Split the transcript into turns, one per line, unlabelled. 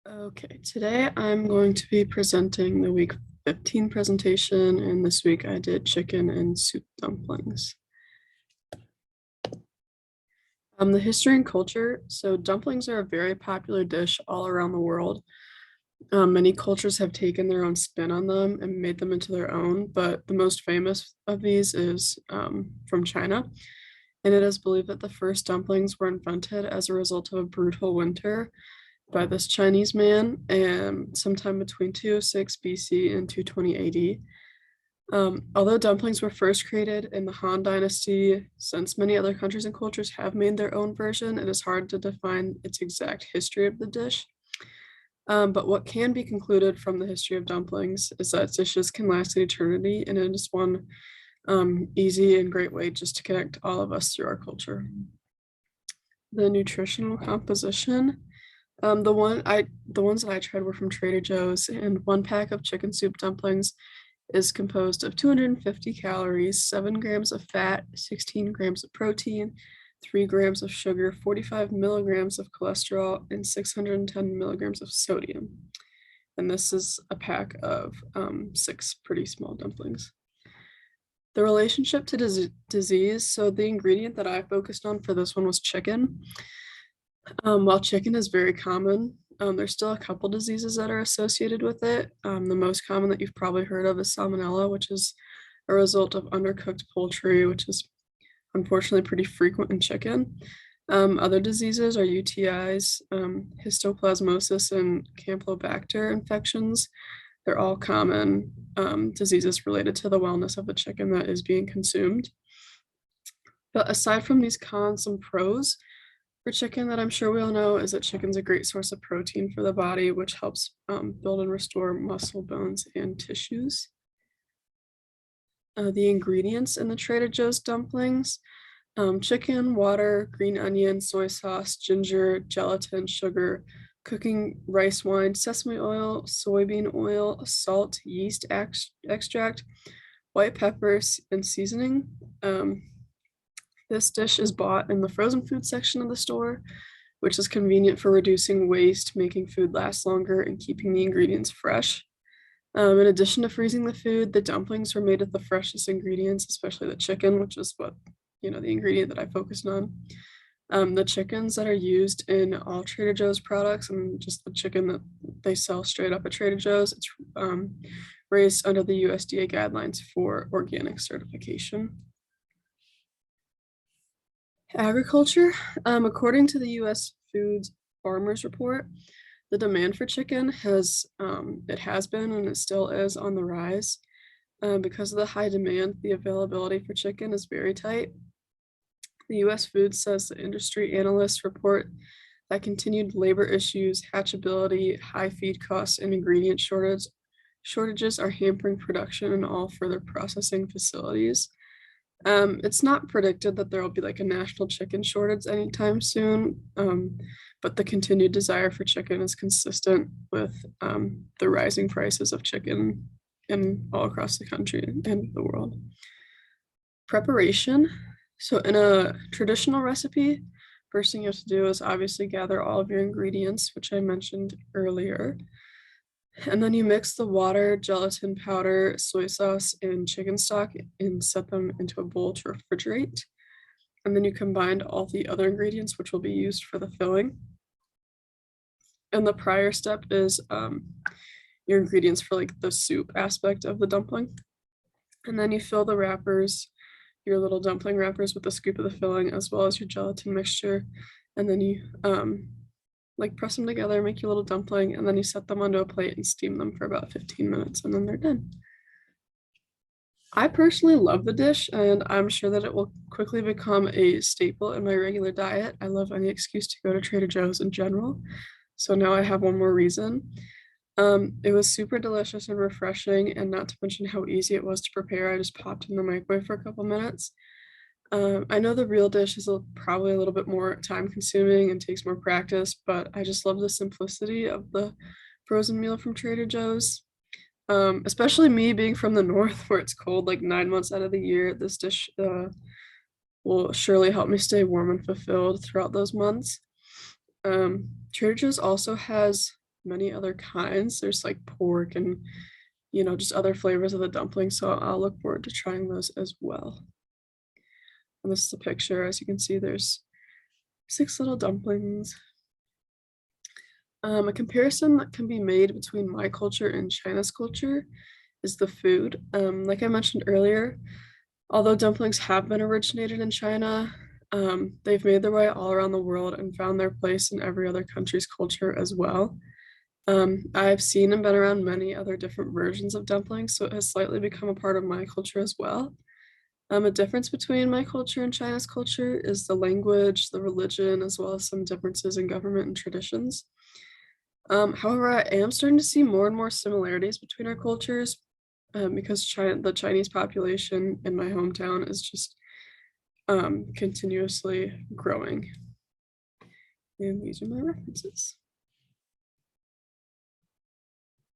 Okay, today I'm going to be presenting the week 15 presentation, and this week I did chicken and soup dumplings. The history and culture. So dumplings are a very popular dish all around the world. Many cultures have taken their own spin on them and made them into their own, but the most famous of these is from China. And it is believed that the first dumplings were invented as a result of a brutal winter by this Chinese man sometime between 206 BC and 220 AD. Although dumplings were first created in the Han Dynasty, since many other countries and cultures have made their own version, it is hard to define its exact history of the dish. But what can be concluded from the history of dumplings is that dishes can last an eternity, and it is one easy and great way just to connect all of us through our culture. The nutritional composition. The ones that I tried were from Trader Joe's, and one pack of chicken soup dumplings is composed of 250 calories, 7 grams of fat, 16 grams of protein, 3 grams of sugar, 45 milligrams of cholesterol, and 610 milligrams of sodium. And this is a pack of 6 pretty small dumplings. The relationship to disease. So the ingredient that I focused on for this one was chicken. While chicken is very common, there's still a couple diseases that are associated with it. The most common that you've probably heard of is salmonella, which is a result of undercooked poultry, which is unfortunately pretty frequent in chicken. Other diseases are UTIs, histoplasmosis, and Campylobacter infections. They're all common diseases related to the wellness of the chicken that is being consumed. But aside from these cons, some pros for chicken that I'm sure we all know is that chicken's a great source of protein for the body, which helps build and restore muscle, bones, and tissues. The ingredients in the Trader Joe's dumplings: chicken, water, green onion, soy sauce, ginger, gelatin, sugar, cooking rice wine, sesame oil, soybean oil, salt, yeast extract, white peppers, and seasoning. This dish is bought in the frozen food section of the store, which is convenient for reducing waste, making food last longer, and keeping the ingredients fresh. In addition to freezing the food, the dumplings were made with the freshest ingredients, especially the chicken, which is the ingredient that I focused on. The chickens that are used in all Trader Joe's products and just the chicken that they sell straight up at Trader Joe's, it's raised under the USDA guidelines for organic certification. Agriculture. According to the U.S. Foods Farmers Report, the demand for chicken has been and it still is on the rise. Because of the high demand, the availability for chicken is very tight. The U.S. Food says the industry analysts report that continued labor issues, hatchability, high feed costs, and ingredient shortages are hampering production in all further processing facilities. It's not predicted that there will be like a national chicken shortage anytime soon, but the continued desire for chicken is consistent with the rising prices of chicken in all across the country and the world. Preparation. So in a traditional recipe, first thing you have to do is obviously gather all of your ingredients, which I mentioned earlier. And then you mix the water, gelatin powder, soy sauce, and chicken stock and set them into a bowl to refrigerate. And then you combine all the other ingredients, which will be used for the filling. And the prior step is your ingredients for like the soup aspect of the dumpling. And then you fill the wrappers, your little dumpling wrappers, with a scoop of the filling as well as your gelatin mixture. And then you like press them together, make your little dumpling, and then you set them onto a plate and steam them for about 15 minutes, and then they're done. I personally love the dish, and I'm sure that it will quickly become a staple in my regular diet. I love any excuse to go to Trader Joe's in general, so now I have one more reason. It was super delicious and refreshing, and not to mention how easy it was to prepare. I just popped in the microwave for a couple minutes. I know the real dish is probably a little bit more time consuming and takes more practice, but I just love the simplicity of the frozen meal from Trader Joe's. Especially me being from the north where it's cold like 9 months out of the year, this dish will surely help me stay warm and fulfilled throughout those months. Trader Joe's also has many other kinds. There's like pork and, just other flavors of the dumpling. So I'll look forward to trying those as well. And this is a picture. As you can see, there's 6 little dumplings. A comparison that can be made between my culture and China's culture is the food. Like I mentioned earlier, although dumplings have been originated in China, they've made their way all around the world and found their place in every other country's culture as well. I've seen and been around many other different versions of dumplings, so it has slightly become a part of my culture as well. A difference between my culture and China's culture is the language, the religion, as well as some differences in government and traditions. However, I am starting to see more and more similarities between our cultures, because the Chinese population in my hometown is just continuously growing. And these are my references.